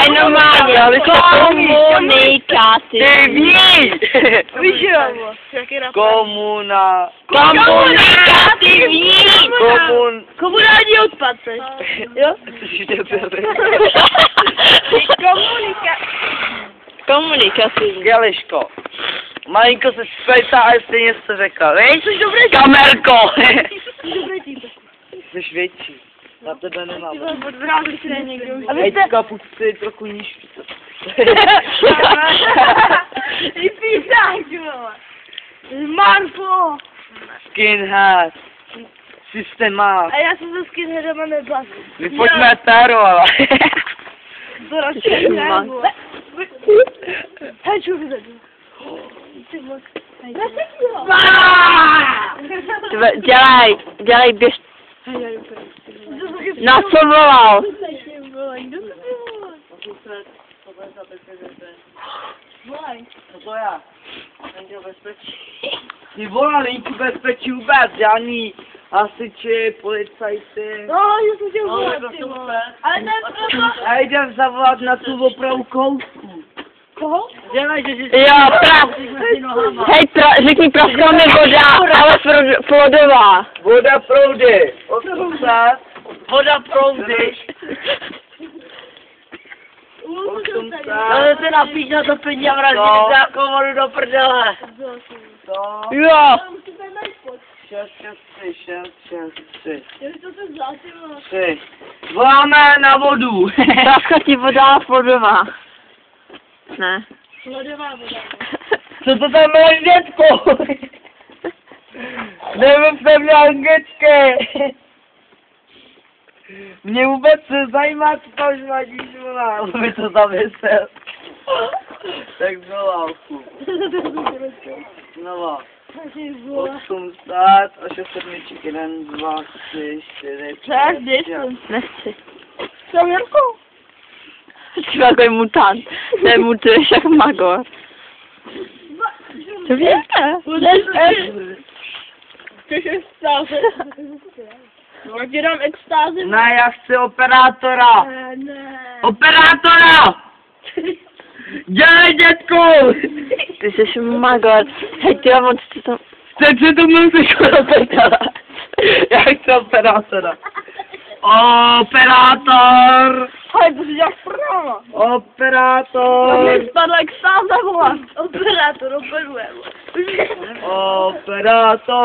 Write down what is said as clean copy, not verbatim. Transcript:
Tady normálně, ale komunikaci. Ty víš! Víš, jo? Komunikativní. Komunální odpad, jo? Komunikativní. Geliško. Malinko se spejtá a jsi něco řekla, víš? Jsi dobrý Kamerko! Jsi dobrý týpek. Jsi větší. Na tebe nemám. Ty vole, podvrátili si někdo. Hejtka, půjď si trochu níž. Ty písák, ty vole. Marfo. Skinhead. Systemák. A já se se skinheadama nebavím. My pojďme Taro, ale. To radši ne, vole. Hej, čo vyzadu. Ty vole. Dělej, běž. Na co volal? Co to já? Není bezpečí. Ty vole, není bezpečí vůbec, žádný hasiči, policajty. No, já jsem chtěl volat, ty vole. Ale ne proto. A jdem zavolat na tu opravu kousku. Koho? Dělej, že Jo, hej, řekni praskla mi voda, ale plodová. Voda proudy. 80. Voda proudy. 80. Ale se napíš na to pětě a vrátí nějakou vodu do prdele. To. Jo. 6, 6, 3. Já bych to se zvlátil. 3. Voláme na vodu. Praskla ti voda plodová. Ne. Lodová voda. Co to tam máš, dětko? Nevím, jsem měl anglické. Mě vůbec nezajímá, co tam žvadíš, volá. On mi to zamyslel. Tak znova, znova. 80 a 6 1, 2, 3, 4, 5, 6. Nechci. Co, Jirko? Jsi takový mutant. Nemutuješ jak magor. To víte? Chceš extáze? No, já ti dám extáze. Ne, já chci operátora. Ne. Operátora! Dělej, dětku! Ty jsi magor. Hej, ty jo, moc ty to... Teď se to musíš operátora. Já chci operátora. Operátor! Hej, to si děláš pravo. Operátor! Mě spadla extáze, vole. Operátor operuje. Operátor!